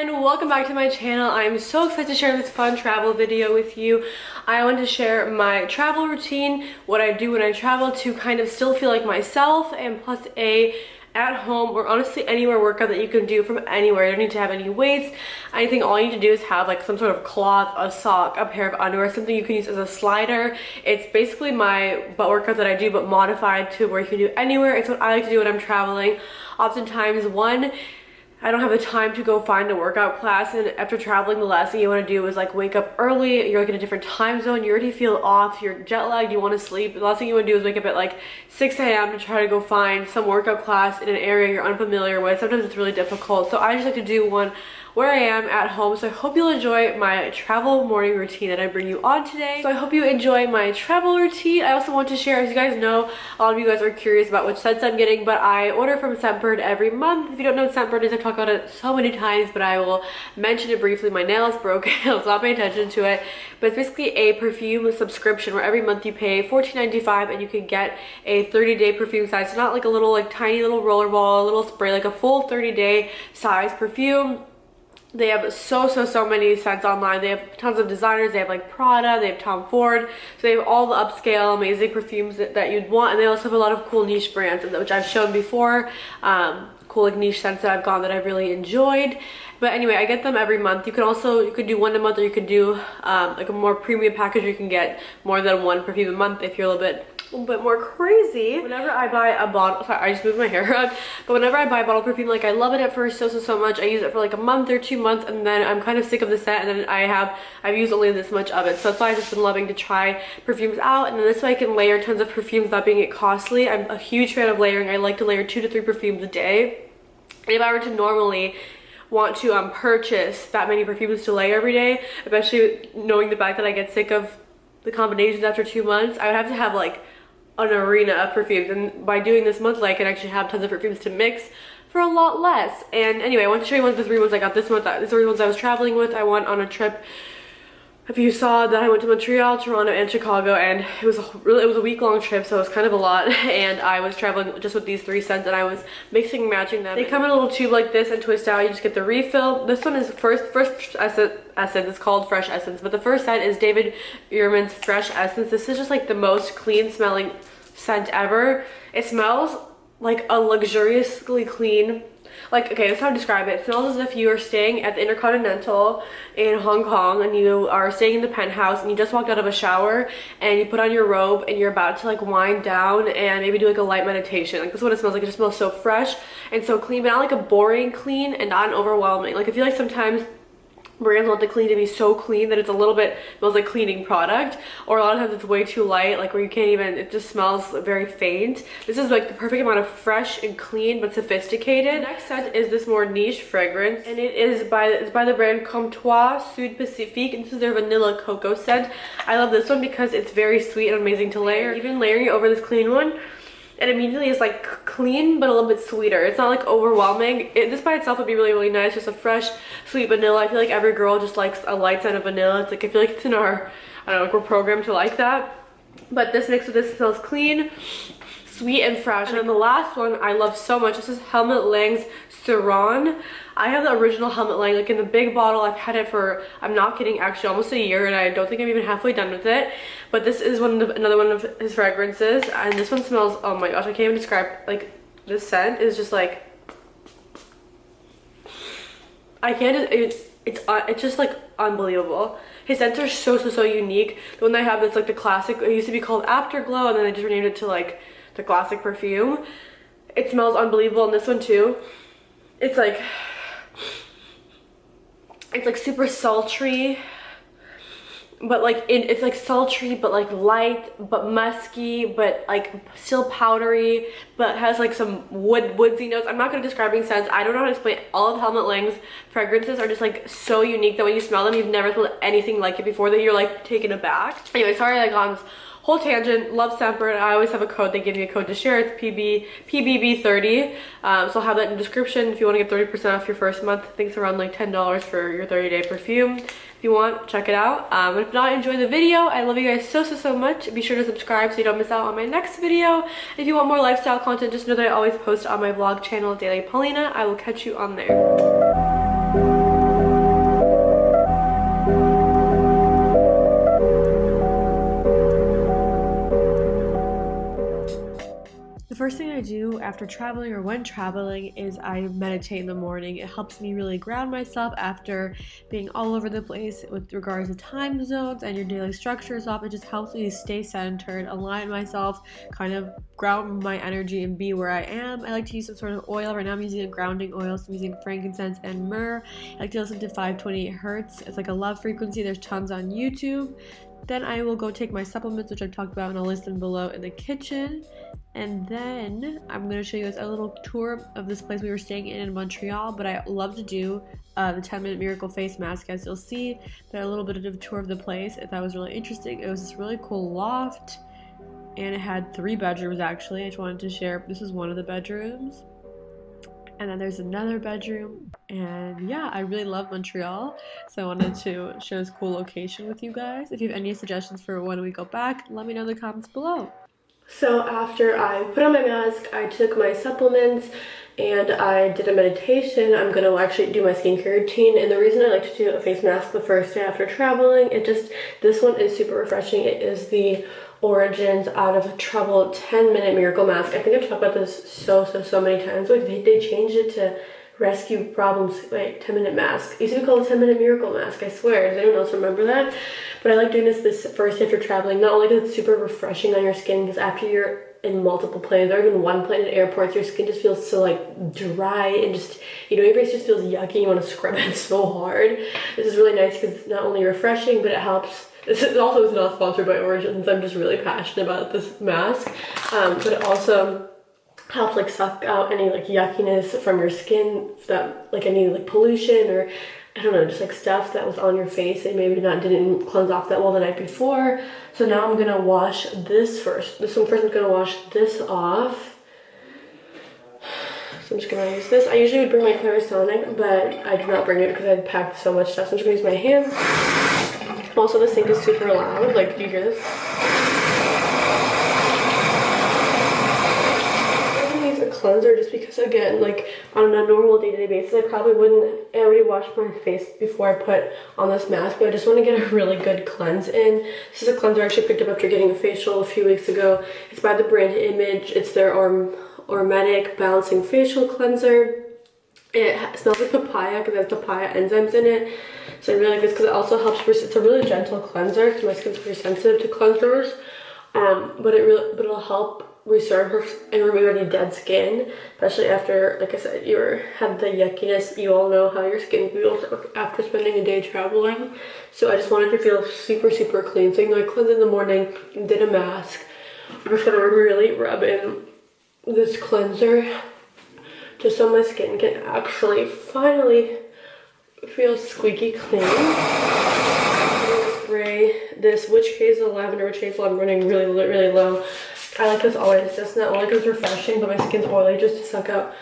and welcome back to my channel. I'm so excited to share this fun travel video with you. I want to share my travel routine, what I do when I travel to kind of still feel like myself, and plus a at home or honestly anywhere workout that you can do from anywhere. You don't need to have any weights, anything. All you need to do is have like some sort of cloth, a sock, a pair of underwear, something you can use as a slider. It's basically my butt workout that I do but modified to where you can do anywhere. It's what I like to do when I'm traveling. Oftentimes, I don't have the time to go find a workout class, and after traveling, the last thing you want to do is like wake up early. You're like in a different time zone, you already feel off, you're jet lagged, you want to sleep. The last thing you want to do is wake up at like 6 a.m. to try to go find some workout class in an area you're unfamiliar with. Sometimes it's really difficult, so I just like to do one where I am at home. So I hope you'll enjoy my travel morning routine that I bring you on today. So I hope you enjoy my travel routine. I also want to share, as you guys know, a lot of you guys are curious about which scents I'm getting, but I order from Scentbird every month. If you don't know what Scentbird is, I've talked about it so many times, but I will mention it briefly. My nail is broken, let's not pay attention to it. But it's basically a perfume subscription where every month you pay $14.95 and you can get a 30-day perfume size. So not like a little like tiny little roller ball, a little spray, like a full 30-day size perfume. They have so many scents online. They have tons of designers. They have like Prada, they have Tom Ford. So they have all the upscale, amazing perfumes that you'd want. And they also have a lot of cool niche brands, which I've shown before. Cool like niche scents that I've gone that I've really enjoyed. But anyway, I get them every month. You could do one a month, or you could do like a more premium package where you can get more than one perfume a month if you're a little bit more crazy. Whenever I buy a bottle, sorry, I just moved my hair around, but whenever I buy a bottle of perfume, like I love it at first so much. I use it for like a month or 2 months, and then I'm kind of sick of the scent, and then I've used only this much of it. So that's why I've just been loving to try perfumes out, and then this way I can layer tons of perfumes without being it costly. I'm a huge fan of layering. I like to layer 2 to 3 perfumes a day. And if I were to normally want to purchase that many perfumes to layer every day, especially knowing the fact that I get sick of the combinations after 2 months, I would have to have like an arena of perfumes, and by doing this monthly I can actually have tons of perfumes to mix for a lot less. And anyway, I want to show you one of the 3 ones I got this month. These are the ones I was traveling with. I went on a trip. If you saw that, I went to Montreal, Toronto, and Chicago, and it was a week-long trip, so it was kind of a lot. And I was traveling just with these 3 scents, and I was mixing and matching them. They come in a little tube like this and twist out. You just get the refill. This one is first essence. It's called Fresh Essence, but the first scent is David Yurman's Fresh Essence. This is just like the most clean smelling scent ever. It smells like a luxuriously clean, like, okay, that's how to describe it. It smells as if you are staying at the Intercontinental in Hong Kong, and you are staying in the penthouse, and you just walked out of a shower, and you put on your robe, and you're about to like wind down and maybe do like a light meditation. Like, this is what it smells like. It just smells so fresh and so clean, but not like a boring clean and not an overwhelming. Like, I feel like sometimes brands want the clean to be so clean that it's a little bit smells like cleaning product, or a lot of times it's way too light, like where you can't even, it just smells very faint. This is like the perfect amount of fresh and clean but sophisticated. The next scent is this more niche fragrance, and it's by the brand Comptoir Sud Pacifique, and this is their vanilla cocoa scent. I love this one because it's very sweet and amazing to layer. Even layering it over this clean one, it immediately is like clean but a little bit sweeter. It's not like overwhelming. This by itself would be really nice, just a fresh sweet vanilla. I feel like every girl just likes a light scent of vanilla. It's like, I feel like it's in our, I don't know, like we're programmed to like that. But this mixed with this smells clean, sweet, and fresh. And then the last one I love so much, this is Helmut Lang's Saran. I have the original Helmut Lang, like in the big bottle. I've had it for, I'm not kidding, actually almost a year, and I don't think I'm even halfway done with it. But this is another one of his fragrances, and this one smells, oh my gosh, I can't even describe, like, this scent is just like, I can't, it's just like unbelievable. His scents are so unique. The one I have that's like the classic, it used to be called Afterglow, and then they just renamed it to like the classic perfume. It smells unbelievable, and this one too. It's like super sultry, but like it's like sultry but like light but musky but like still powdery, but has like some woodsy notes. I'm not good at describing scents. I don't know how to explain. All of Helmut Lang's fragrances are just like so unique that when you smell them, you've never smelled anything like it before, that you're like taken aback. Anyway, sorry I got on this whole tangent. Love Scentbird. I always have a code. They give me a code to share. It's PBB30. So I'll have that in the description if you want to get 30% off your first month. I think it's around like $10 for your 30-day perfume. If you want, check it out. But if not, enjoy the video. I love you guys so much. Be sure to subscribe so you don't miss out on my next video. If you want more lifestyle content, just know that I always post on my vlog channel, Daily Polina. I will catch you on there. after traveling or when traveling is I meditate in the morning. It helps me really ground myself after being all over the place with regards to time zones and your daily structures off. It just helps me stay centered, align myself, kind of ground my energy and be where I am. I like to use some sort of oil. Right now I'm using a grounding oil, so I'm using frankincense and myrrh. I like to listen to 528 hertz. It's like a love frequency. There's tons on YouTube. Then I will go take my supplements, which I've talked about, and I'll list them below in the kitchen. And then I'm going to show you guys a little tour of this place we were staying in Montreal, but I love to do the 10-minute miracle face mask, as you'll see, but a little bit of a tour of the place. I thought it was really interesting. It was this really cool loft, and it had 3 bedrooms actually. I just wanted to share, this is one of the bedrooms. And then there's another bedroom, and yeah, I really love Montreal, so I wanted to share this cool location with you guys. If you have any suggestions for when we go back, let me know in the comments below. So after I put on my mask, I took my supplements and I did a meditation. I'm going to actually do my skincare routine, and the reason I like to do a face mask the first day after traveling, this one is super refreshing. It is the Origins Out of Trouble 10-minute miracle mask. I think I've talked about this so many times. Like they changed it to rescue problems. Wait, 10-minute mask. It used to be called a 10-minute miracle mask, I swear. Does anyone else remember that? But I like doing this first day after traveling, not only because it's super refreshing on your skin, because after you're in multiple planes or even one plane at airports, your skin just feels so like dry and just, you know, your face just feels yucky. You want to scrub it so hard. This is really nice because it's not only refreshing, but it helps. This also is not sponsored by Origins. I'm just really passionate about this mask, but it also helps like suck out any like yuckiness from your skin, that like any like pollution or I don't know, just like stuff that was on your face and maybe didn't cleanse off that well the night before. So now I'm gonna wash this first. First I'm gonna wash this off. So I'm just gonna use this. I usually would bring my Clarisonic, but I did not bring it because I packed so much stuff. So I'm just gonna use my hands. Also, the sink is super loud. Like, do you hear this? I'm gonna use a cleanser just because, again, like on a normal day-to-day basis, I probably wouldn't. I already washed my face before I put on this mask, but I just want to get a really good cleanse in. This is a cleanser I actually picked up after getting a facial a few weeks ago. It's by the brand Image. It's their Aromatic Balancing Facial Cleanser. It smells like papaya because it has papaya enzymes in it. So I really like this because it also helps. It's a really gentle cleanser because my skin's pretty sensitive to cleansers. But it'll help resurface and remove any dead skin, especially after, like I said, you had the yuckiness. You all know how your skin feels after spending a day traveling. So I just wanted to feel super clean. So, you know, I cleansed in the morning, did a mask. I'm just gonna really rub in this cleanser just so my skin can actually finally feel squeaky clean. I'm gonna spray this Witch Hazel Lavender Witch Hazel. I'm running really low. I like this always, just not only because it's refreshing, but my skin's oily, just to suck out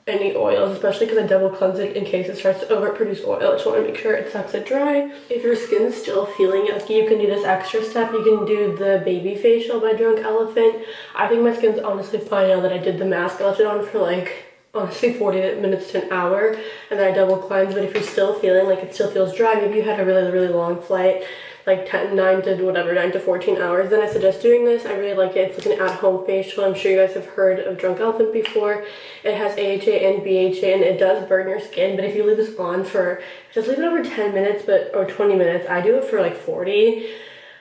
any oils, especially because I double cleanse it in case it starts to overproduce oil. I just want to make sure it sucks it dry. If your skin's still feeling yucky, you can do this extra step. You can do the baby facial by Drunk Elephant. I think my skin's honestly fine now that I did the mask. I left it on for like honestly 40 minutes to an hour and then I double cleanse. But if you're still feeling like it still feels dry, maybe you had a really long flight, like 9 to 14 hours, then I suggest doing this. I really like it. It's like an at-home facial. I'm sure you guys have heard of Drunk Elephant before. It has AHA and BHA and it does burn your skin, but if you leave this on for, just leave it over 10 minutes or 20 minutes. I do it for like 40.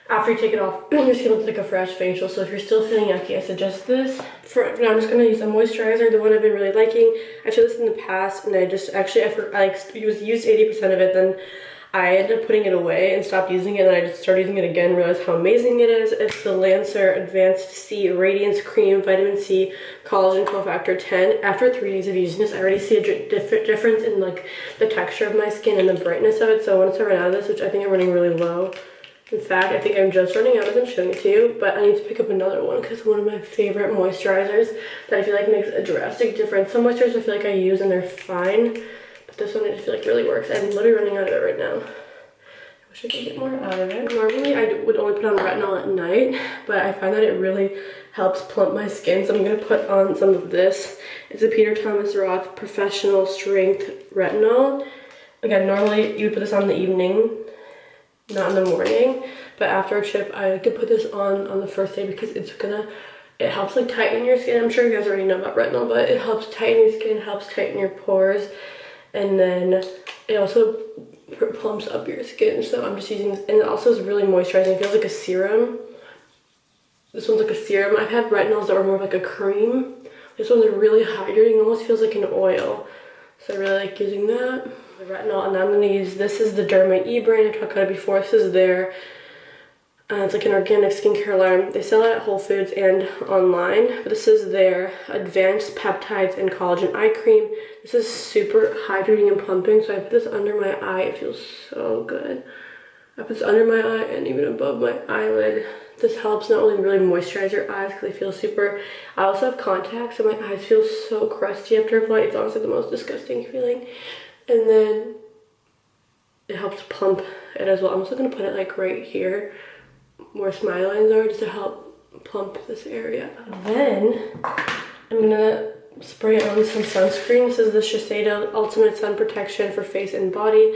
After you take it off, your skin looks like a fresh facial. So if you're still feeling yucky, I suggest this. For now, I'm just going to use a moisturizer, the one I've been really liking. I've tried this in the past, and I used 80% of it, then I ended up putting it away and stopped using it, and I just started using it again and realized how amazing it is. It's the Lancer Advanced C Radiance Cream Vitamin C Collagen Cofactor 10. After 3 days of using this, I already see a difference in like the texture of my skin and the brightness of it. So I wanted to run out of this, which I think I'm running really low. In fact, I think I'm just running out as I'm showing it to you, but I need to pick up another one because one of my favorite moisturizers that I feel like makes a drastic difference. Some moisturizers I feel like I use and they're fine, but this one I just feel like really works. I'm literally running out of it right now. I wish I could get more out of it. Normally I would only put on retinol at night, but I find that it really helps plump my skin, so I'm going to put on some of this. It's a Peter Thomas Roth Professional Strength Retinol. Again, normally you would put this on in the evening, not in the morning, but after a trip I could put this on the first day because it's gonna It helps like tighten your skin. I'm sure you guys already know about retinol, but it helps tighten your skin, helps tighten your pores, and then it also plumps up your skin. So I'm just using this, and it also is really moisturizing. It feels like a serum. This one's like a serum. I've had retinols that were more like a cream. This one's really hydrating, almost feels like an oil. So I really like using that. The retinol, and I'm gonna use, this is the Derma E brand. I talked about it before. This is their, it's like an organic skincare line. They sell it at Whole Foods and online. But this is their Advanced Peptides and Collagen Eye Cream. This is super hydrating and plumping. So I put this under my eye. It feels so good. I put this under my eye and even above my eyelid. This helps not only really moisturize your eyes because they feel super, I also have contacts and my eyes feel so crusty after a flight. It's honestly the most disgusting feeling. And then it helps plump it as well. I'm also going to put it like right here where smile lines are, just to help plump this area. Then I'm going to spray it on some sunscreen. This is the Shiseido Ultimate Sun Protection for face and body.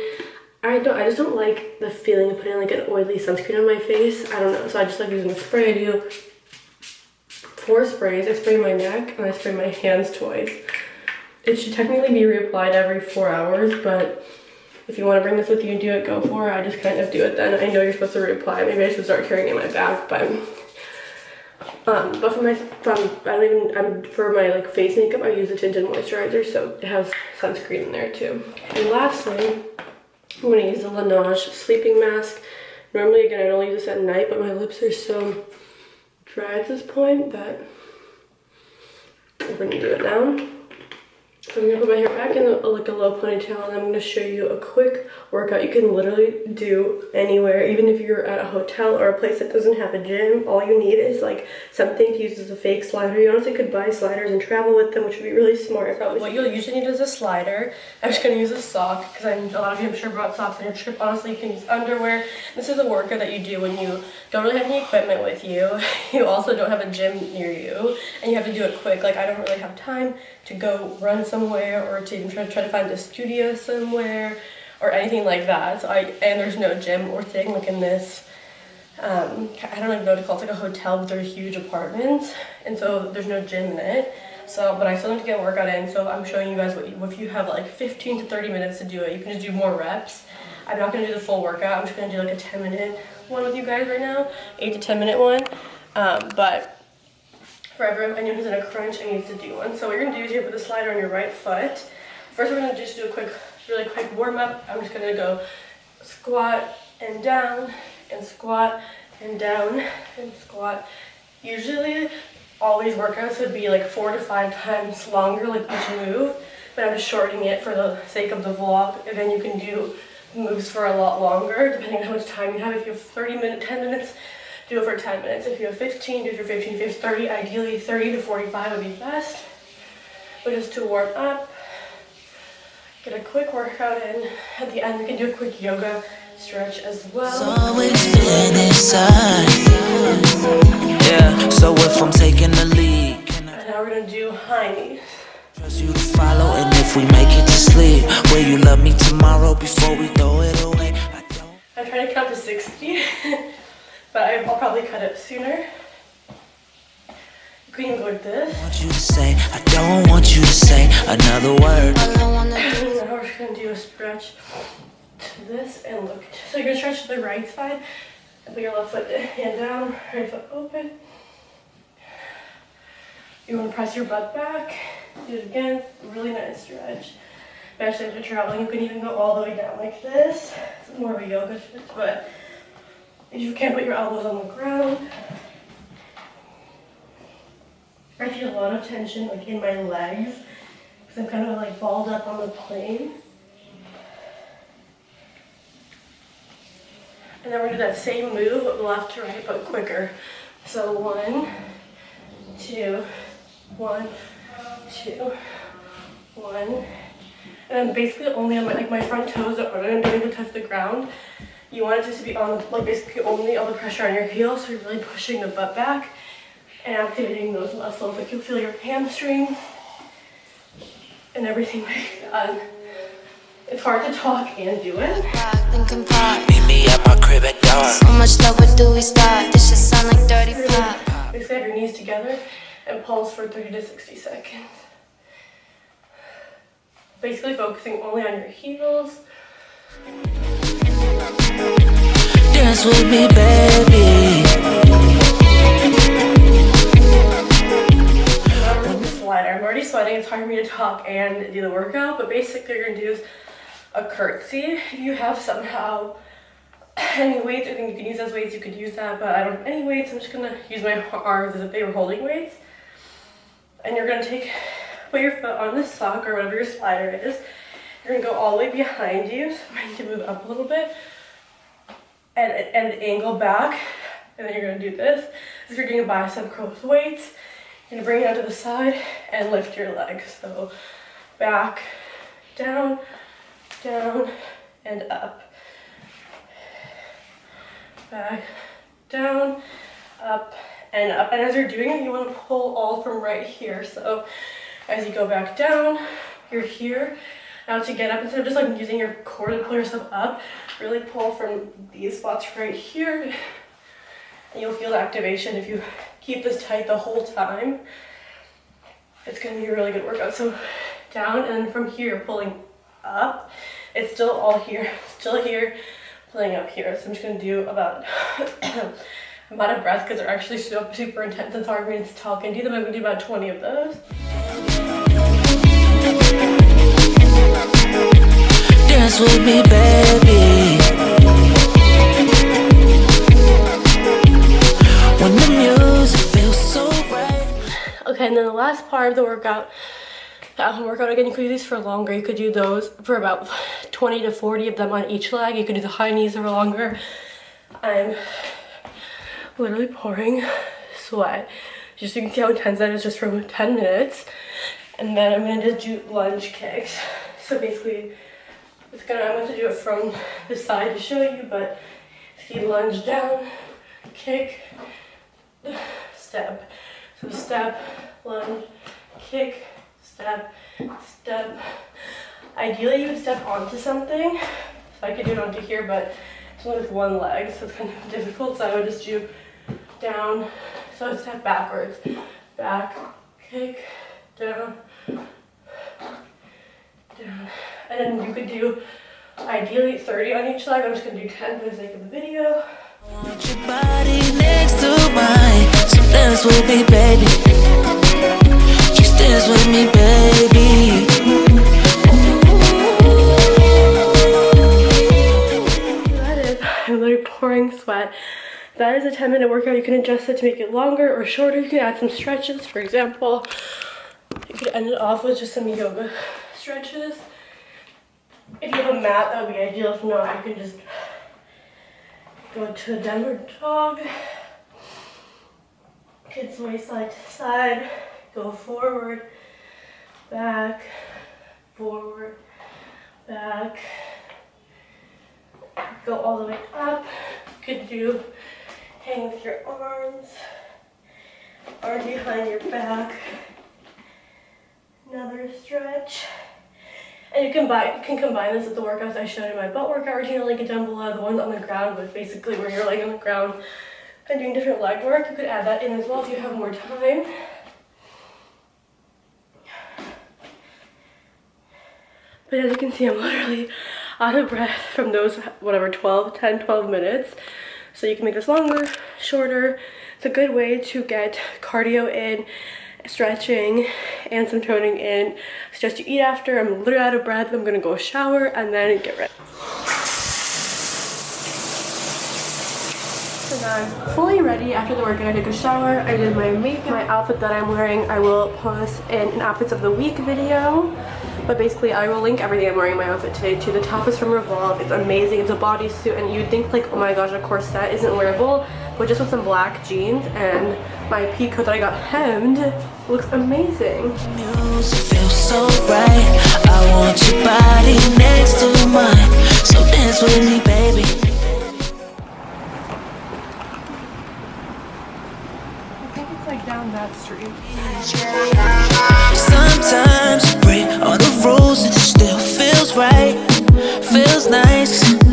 I just don't like the feeling of putting like an oily sunscreen on my face. I don't know, so I just like using the spray. I do 4 sprays. I spray my neck and I spray my hands twice. It should technically be reapplied every 4 hours, but if you want to bring this with you and do it, go for it. I just kind of do it then. I know you're supposed to reapply. Maybe I should start carrying it in my bag, but for my like face makeup, I use a tinted moisturizer, so it has sunscreen in there too. And lastly, I'm going to use the Laneige sleeping mask. Normally, again, I don't use this at night, but my lips are so dry at this point that we're going to do it now. So I'm going to put my hair back in like a low ponytail, and I'm going to show you a quick workout you can literally do anywhere. Even if you're at a hotel or a place that doesn't have a gym, all you need is like something to use as a fake slider. You honestly could buy sliders and travel with them, which would be really smart. So what you'll usually need is a slider. I'm just going to use a sock because a lot of you I'm sure brought socks on your trip. Honestly, you can use underwear. This is a workout that you do when you don't really have any equipment with you. You also don't have a gym near you, and you have to do it quick. Like, I don't really have time to go run somewhere or to even try to find a studio somewhere or anything like that. So and there's no gym. We're staying like in this, I don't even know what to call it. It's like a hotel, but they're huge apartments, and so there's no gym in it. So, but I still need to get a workout in, so I'm showing you guys if you have like 15 to 30 minutes to do it, you can just do more reps. I'm not gonna do the full workout. I'm just gonna do like a 10-minute one with you guys right now, 8 to 10 minute one. But for anyone who's in a crunch and needs to do one. So what you're gonna do is you're gonna put the slider on your right foot. First, we're gonna just do a really quick warm up. I'm just gonna go squat and down and squat and down and squat. Usually, all these workouts would be like 4 to 5 times longer, like each move, but I'm just shortening it for the sake of the vlog. And then you can do moves for a lot longer, depending on how much time you have. If you have 10 minutes, do it for 10 minutes. If you have 15, do it for 15. If you have 30, ideally 30 to 45 would be best. But just to warm up, get a quick workout in. At the end, we can do a quick yoga stretch as well. It's always been inside. Yeah, so if I'm taking the lead. And now we're gonna do high knees. Trust you to follow, and if we make it to sleep, will you love me tomorrow before we throw it away? I'm trying to count to 60. But I'll probably cut it sooner. You can even go like this. I don't want you to say another word. Now we're just gonna do a stretch to this and look. So you're gonna stretch to the right side and put your left foot hand down, right foot open. You wanna press your butt back. Do it again. Really nice stretch. Especially if you're traveling, you can even go all the way down like this. It's more of a yoga stretch, but if you can't put your elbows on the ground. I feel a lot of tension like in my legs because I'm kind of like balled up on the plane. And then we're gonna do that same move left to right but quicker. So 1, 2, 1, 2, 1. And I'm basically only on my front toes don't even touch the ground. You want it just to be on, like, basically only all the pressure on your heels, so you're really pushing the butt back and activating those muscles. Like, you'll feel your hamstring and everything like that. It's hard to talk and do it. Meet me at my crib at dark. So much love, where do we start? This just sound like dirty pop. Basically have your knees together and pulse for 30 to 60 seconds. Basically focusing only on your heels. Dance with me, baby. I'm already sweating. It's hard for me to talk and do the workout, but basically you're gonna do a curtsy. If you have somehow any weights, I think you can use as weights, you could use that, but I don't have any weights. I'm just gonna use my arms as if they were holding weights. And you're gonna put your foot on the sock or whatever your slider is. You're gonna go all the way behind you, so I need to move up a little bit and angle back, and then you're gonna do this. If you're doing a bicep curl with weights, you're gonna bring it out to the side and lift your legs. So back, down, down, and up. Back, down, up, and up. And as you're doing it, you want to pull all from right here. So as you go back down, you're here. Now to get up, instead of just like using your core to pull yourself up, really pull from these spots right here. And you'll feel the activation if you keep this tight the whole time. It's going to be a really good workout. So down, and then from here, pulling up. It's still all here, still here, pulling up here. So I'm just going to do about, I'm out of breath because they're actually super intense. It's hard for me to talk and do them. I'm going to do about 20 of those. Dance with me, baby. When the music feels so right. Okay, and then the last part of the workout, again, you could do these for longer. You could do those for about 20 to 40 of them on each leg. You could do the high knees for longer. I'm literally pouring sweat. Just so you can see how intense that is just for 10 minutes. And then I'm gonna just do lunge kicks. So basically, I'm going to do it from the side to show you, but if you lunge down, kick, step. So step, lunge, kick, step, step. Ideally you would step onto something. So I could do it onto here, but it's only with one leg, so it's kind of difficult. So I would just do down, so I step backwards. Back, kick, down, down. And then you could do ideally 30 on each leg. I'm just gonna do 10 for the sake of the video. I want your body next to mine, so dance with me, baby. Just dance with me, baby. That is, I'm literally pouring sweat. That is a 10-minute workout. You can adjust it to make it longer or shorter. You can add some stretches. For example, you could end it off with just some yoga stretches. If you have a mat, that would be ideal. If not, you can just go to a downward dog. Kids way side to side. Go forward, back, forward, back. Go all the way up. You could do hang with your arms behind your back. Another stretch. And you can combine this with the workouts I showed in my butt workout routine. I'll link it down below. The ones on the ground, but basically where you're laying on the ground and doing different leg work. You could add that in as well if you have more time. But as you can see, I'm literally out of breath from those, 10, 12 minutes. So you can make this longer, shorter. It's a good way to get cardio in, stretching, and some toning in. Suggest you eat after. I'm literally out of breath. I'm gonna go shower and then get ready. So now I'm fully ready after the workout. I took a shower, I did my makeup. My outfit that I'm wearing, I will post in an outfits of the week video. But basically, I will link everything I'm wearing in my outfit today to. The top is from Revolve. It's amazing. It's a bodysuit, and you'd think like, oh my gosh, a corset isn't wearable, but just with some black jeans and my pea coat that I got hemmed, looks amazing. Music feels so right. I want your body next to mine, so dance with me, baby. I think it's like down that street. Sometimes you break all the rules and it still feels right, feels nice.